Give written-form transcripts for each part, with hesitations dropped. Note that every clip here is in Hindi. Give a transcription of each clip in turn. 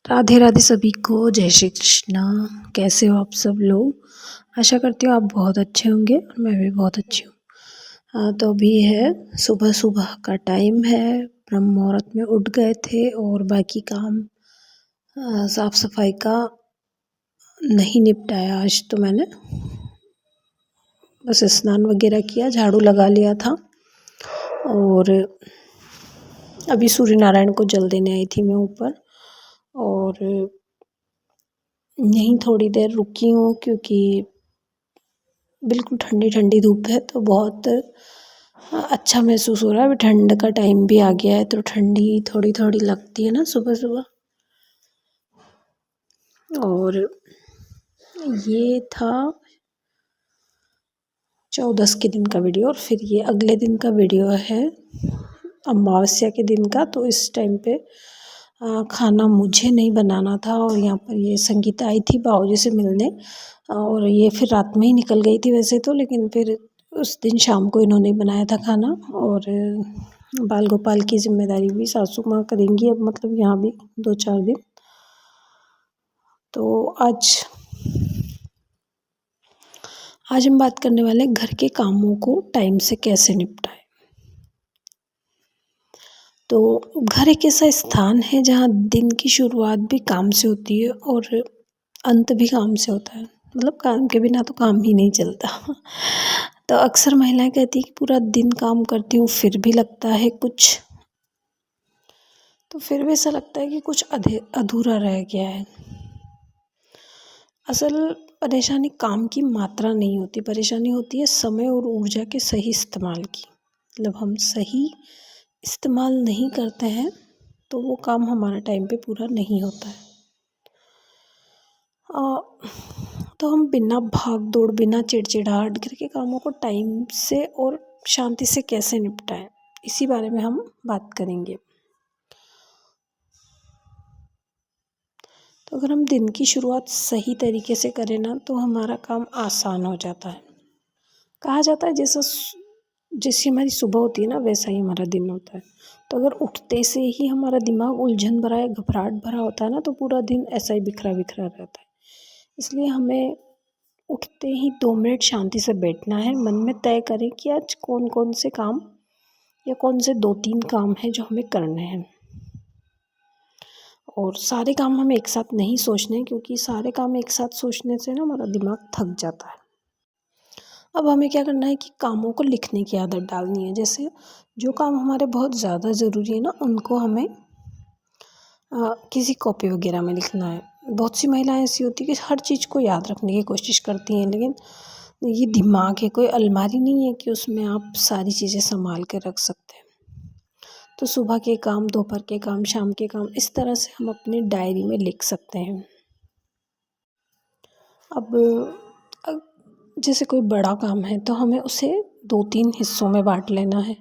राधे राधे सभी को, जय श्री कृष्णा। कैसे हो आप सब लोग? आशा करती हूँ आप बहुत अच्छे होंगे और मैं भी बहुत अच्छी हूँ। तो अभी है सुबह सुबह का टाइम है। ब्रह्म मुहूर्त में उठ गए थे और बाकी काम साफ सफाई का नहीं निपटाया आज। तो मैंने बस स्नान वगैरह किया, झाड़ू लगा लिया था और अभी सूर्य नारायण को जल देने आई थी मैं ऊपर। और यहीं थोड़ी देर रुकी हूँ क्योंकि बिल्कुल ठंडी ठंडी धूप है तो बहुत अच्छा महसूस हो रहा है। अभी ठंड का टाइम भी आ गया है तो ठंडी थोड़ी थोड़ी लगती है ना सुबह सुबह। और ये था 14 के दिन का वीडियो और फिर ये अगले दिन का वीडियो है अमावस्या के दिन का। तो इस टाइम पे खाना मुझे नहीं बनाना था और यहाँ पर ये संगीता आई थी बाबूजी से मिलने और ये फिर रात में ही निकल गई थी वैसे तो, लेकिन फिर उस दिन शाम को इन्होंने बनाया था खाना। और बाल गोपाल की जिम्मेदारी भी सासू माँ करेंगी अब, मतलब यहाँ भी 2-4 दिन। तो आज हम बात करने वाले हैं घर के कामों को टाइम से कैसे निपटाएं। तो घर एक ऐसा स्थान है जहाँ दिन की शुरुआत भी काम से होती है और अंत भी काम से होता है। मतलब काम के बिना तो काम ही नहीं चलता। तो अक्सर महिलाएं कहती हैं कि पूरा दिन काम करती हूँ फिर भी लगता है कुछ, तो फिर भी ऐसा लगता है कि कुछ अधूरा रह गया है। असल परेशानी काम की मात्रा नहीं होती, परेशानी होती है समय और ऊर्जा के सही इस्तेमाल की। मतलब हम सही इस्तेमाल नहीं करते हैं तो वो काम हमारा टाइम पे पूरा नहीं होता है। तो हम बिना भाग दौड़, बिना चिड़चिड़ाहट घर के कामों को टाइम से और शांति से कैसे निपटाएं, इसी बारे में हम बात करेंगे। तो अगर हम दिन की शुरुआत सही तरीके से करें ना तो हमारा काम आसान हो जाता है। कहा जाता है जैसी हमारी सुबह होती है ना वैसा ही हमारा दिन होता है। तो अगर उठते से ही हमारा दिमाग उलझन भरा या घबराहट भरा होता है ना तो पूरा दिन ऐसा ही बिखरा बिखरा रहता है। इसलिए हमें उठते ही 2 मिनट शांति से बैठना है। मन में तय करें कि आज कौन कौन से काम या कौन से 2-3 काम हैं जो हमें करने हैं। और सारे काम हमें एक साथ नहीं सोचने हैं क्योंकि सारे काम एक साथ सोचने से ना हमारा दिमाग थक जाता है। अब हमें क्या करना है कि कामों को लिखने की आदत डालनी है। जैसे जो काम हमारे बहुत ज़्यादा ज़रूरी है ना उनको हमें किसी कॉपी वगैरह में लिखना है। बहुत सी महिलाएं ऐसी होती है कि हर चीज़ को याद रखने की कोशिश करती हैं, लेकिन ये दिमाग है, कोई अलमारी नहीं है कि उसमें आप सारी चीज़ें संभाल कर रख सकते हैं। तो सुबह के काम, दोपहर के काम, शाम के काम, इस तरह से हम अपनी डायरी में लिख सकते हैं। अब जैसे कोई बड़ा काम है तो हमें उसे 2-3 हिस्सों में बांट लेना है।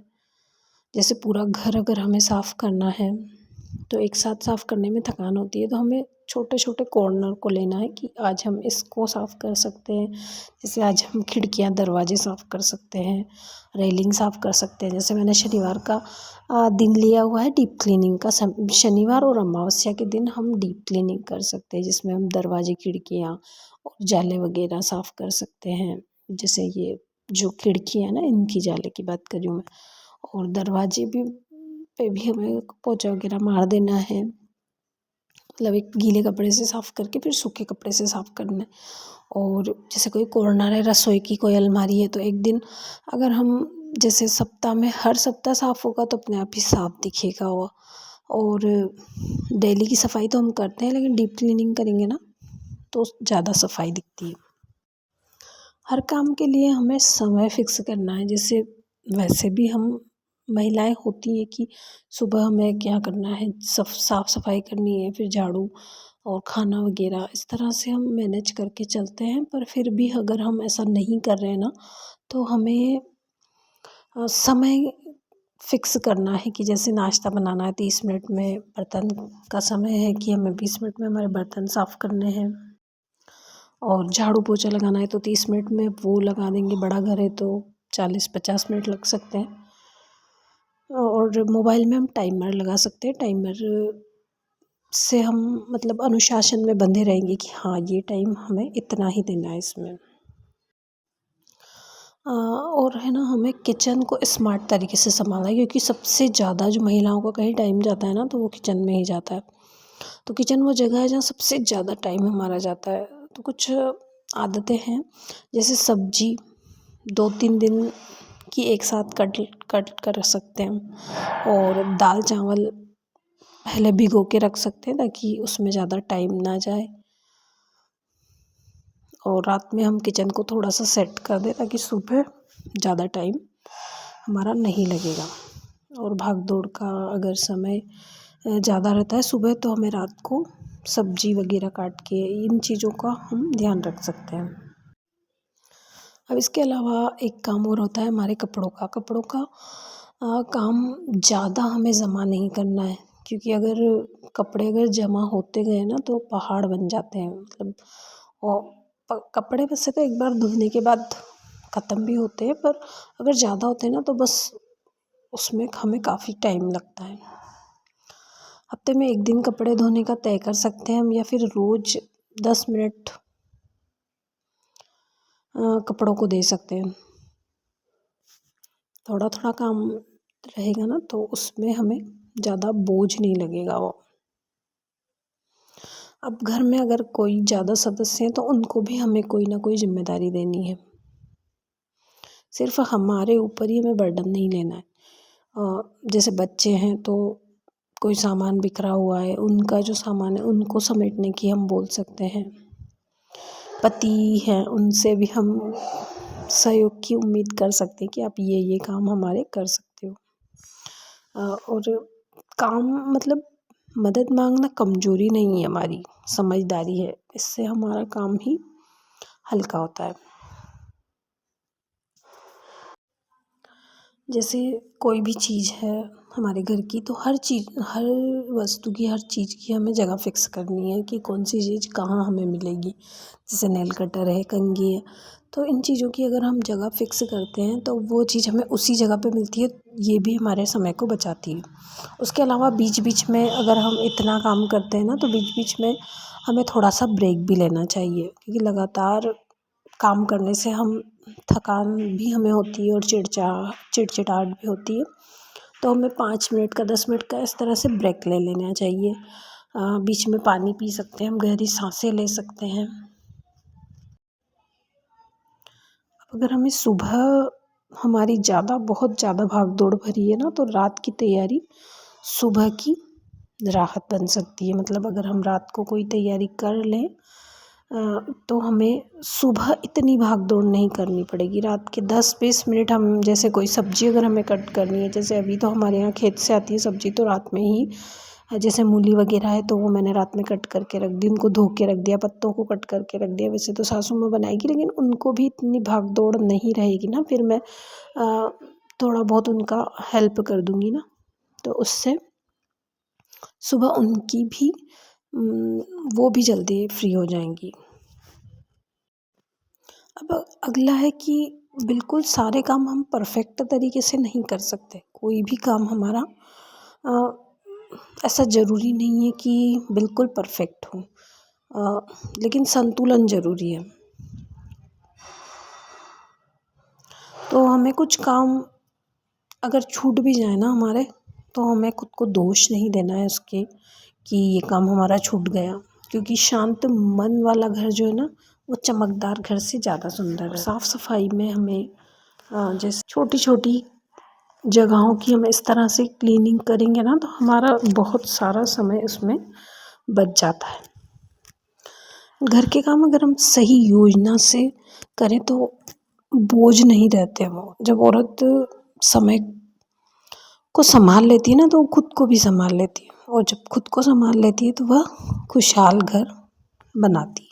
जैसे पूरा घर अगर हमें साफ़ करना है तो एक साथ साफ़ करने में थकान होती है, तो हमें छोटे छोटे कॉर्नर को लेना है कि आज हम इसको साफ़ कर सकते हैं। जैसे आज हम खिड़कियां दरवाजे साफ़ कर सकते हैं, रेलिंग साफ़ कर सकते हैं। जैसे मैंने शनिवार का दिन लिया हुआ है डीप क्लीनिंग का। शनिवार और अमावस्या के दिन हम डीप क्लीनिंग कर सकते हैं जिसमें हम दरवाजे, खिड़कियाँ और जाले वगैरह साफ़ कर सकते हैं। जैसे ये जो खिड़की है ना इनकी जाले की बात कर रही हूँ मैं। और दरवाजे भी पे भी हमें पोंछा वगैरह मार देना है। मतलब एक गीले कपड़े से साफ़ करके फिर सूखे कपड़े से साफ़ करना है। और जैसे कोई कॉर्नर है, रसोई की कोई अलमारी है, तो एक दिन अगर हम जैसे सप्ताह में हर सप्ताह साफ़ होगा तो अपने आप ही साफ़ दिखेगा वो। और डेली की सफाई तो हम करते हैं लेकिन डीप क्लीनिंग करेंगे ना तो ज़्यादा सफाई दिखती है। हर काम के लिए हमें समय फिक्स करना है। जैसे वैसे भी हम महिलाएं होती हैं कि सुबह हमें क्या करना है, साफ सफाई करनी है, फिर झाड़ू और खाना वगैरह, इस तरह से हम मैनेज करके चलते हैं। पर फिर भी अगर हम ऐसा नहीं कर रहे हैं ना तो हमें समय फिक्स करना है कि जैसे नाश्ता बनाना है 30 मिनट में, बर्तन का समय है कि हमें 20 मिनट में हमारे बर्तन साफ़ करने हैं। और झाड़ू पोछा लगाना है तो 30 मिनट में वो लगा देंगे। बड़ा घर है तो 40-50 मिनट लग सकते हैं। और मोबाइल में हम टाइमर लगा सकते हैं। टाइमर से हम मतलब अनुशासन में बंधे रहेंगे कि हाँ ये टाइम हमें इतना ही देना है इसमें। और है ना, हमें किचन को स्मार्ट तरीके से संभालना है, क्योंकि सबसे ज़्यादा जो महिलाओं का कहीं टाइम जाता है ना, तो वो किचन में ही जाता है। तो किचन वो जगह है जहाँ सबसे ज़्यादा टाइम हमारा जाता है। तो कुछ आदतें हैं, जैसे सब्जी 2-3 दिन की एक साथ कट कट कर सकते हैं, और दाल चावल पहले भिगो के रख सकते हैं ताकि उसमें ज़्यादा टाइम ना जाए, और रात में हम किचन को थोड़ा सा सेट कर दें ताकि सुबह ज़्यादा टाइम हमारा नहीं लगेगा। और भाग दौड़ का अगर समय ज़्यादा रहता है सुबह, तो हमें रात को सब्जी वगैरह काट के इन चीज़ों का हम ध्यान रख सकते हैं। अब इसके अलावा एक काम और होता है हमारे कपड़ों का काम ज़्यादा हमें जमा नहीं करना है, क्योंकि कपड़े जमा होते गए ना तो पहाड़ बन जाते हैं, मतलब और कपड़े वैसे तो एक बार धुलने के बाद ख़त्म भी होते हैं, पर अगर ज़्यादा होते हैं ना तो बस उसमें हमें काफ़ी टाइम लगता है। हफ्ते में 1 दिन कपड़े धोने का तय कर सकते हैं हम, या फिर रोज़ 10 मिनट कपड़ों को दे सकते हैं। थोड़ा थोड़ा काम रहेगा ना तो उसमें हमें ज़्यादा बोझ नहीं लगेगा वो। अब घर में अगर कोई ज़्यादा सदस्य हैं तो उनको भी हमें कोई ना कोई ज़िम्मेदारी देनी है। सिर्फ हमारे ऊपर ही हमें बर्डन नहीं लेना है। जैसे बच्चे हैं तो कोई सामान बिखरा हुआ है, उनका जो सामान है उनको समेटने की हम बोल सकते हैं। पति हैं, उनसे भी हम सहयोग की उम्मीद कर सकते हैं कि आप ये काम हमारे कर सकते हो। और काम मतलब मदद मांगना कमज़ोरी नहीं है हमारी, समझदारी है। इससे हमारा काम ही हल्का होता है। जैसे कोई भी चीज़ है हमारे घर की, तो हर वस्तु की, हर चीज़ की हमें जगह फ़िक्स करनी है कि कौन सी चीज़ कहाँ हमें मिलेगी। जैसे नेल कटर है, कंघी है, तो इन चीज़ों की अगर हम जगह फ़िक्स करते हैं तो वो चीज़ हमें उसी जगह पे मिलती है। ये भी हमारे समय को बचाती है। उसके अलावा बीच-बीच में अगर हम इतना काम करते हैं ना, तो बीच-बीच में हमें थोड़ा-सा ब्रेक भी लेना चाहिए, क्योंकि लगातार काम करने से थकान भी हमें होती है और चिड़चिड़ाहट भी होती है। तो हमें 5 मिनट का, 10 मिनट का इस तरह से ब्रेक ले लेना चाहिए। बीच में पानी पी सकते हैं, हम गहरी साँसें ले सकते हैं। अगर हमें सुबह हमारी बहुत ज़्यादा भाग-दौड़ भरी है ना, तो रात की तैयारी सुबह की राहत बन सकती है। मतलब अगर हम रात को कोई तैयारी कर लें तो हमें सुबह इतनी भाग-दौड़ नहीं करनी पड़ेगी। रात के 10-20 मिनट हम, जैसे कोई सब्ज़ी अगर हमें कट करनी है, जैसे अभी तो हमारे यहाँ खेत से आती है सब्ज़ी, तो रात में ही जैसे मूली वगैरह है तो वो मैंने रात में कट करके रख दी, उनको धो के रख दिया, पत्तों को कट करके रख दिया। वैसे तो सासू माँ बनाएगी, लेकिन उनको भी इतनी भाग-दौड़ नहीं रहेगी ना, फिर मैं थोड़ा बहुत उनका हेल्प कर दूँगी ना, तो उससे सुबह उनकी भी वो भी जल्दी फ्री हो जाएँगी। अब अगला है कि बिल्कुल सारे काम हम परफ़ेक्ट तरीके से नहीं कर सकते। कोई भी काम हमारा ऐसा ज़रूरी नहीं है कि बिल्कुल परफ़ेक्ट हो, लेकिन संतुलन ज़रूरी है। तो हमें कुछ काम अगर छूट भी जाए ना हमारे, तो हमें खुद को दोष नहीं देना है उसके कि ये काम हमारा छूट गया, क्योंकि शांत मन वाला घर जो है ना, वो चमकदार घर से ज़्यादा सुंदर है। साफ़-सफ़ाई में हमें जैसे छोटी-छोटी जगहों की हम इस तरह से क्लीनिंग करेंगे ना, तो हमारा बहुत सारा समय उसमें बच जाता है। घर के काम अगर हम सही योजना से करें तो बोझ नहीं रहते वो। जब औरत समय को सँभाल लेती है ना, तो वो खुद को भी सँभाल लेती है, और जब खुद को सँभाल लेती है तो वह खुशहाल घर बनाती है।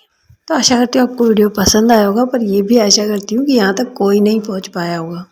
तो आशा करती हूँ आपको वीडियो पसंद आया होगा, पर ये भी आशा करती हूँ कि यहाँ तक कोई नहीं पहुँच पाया होगा।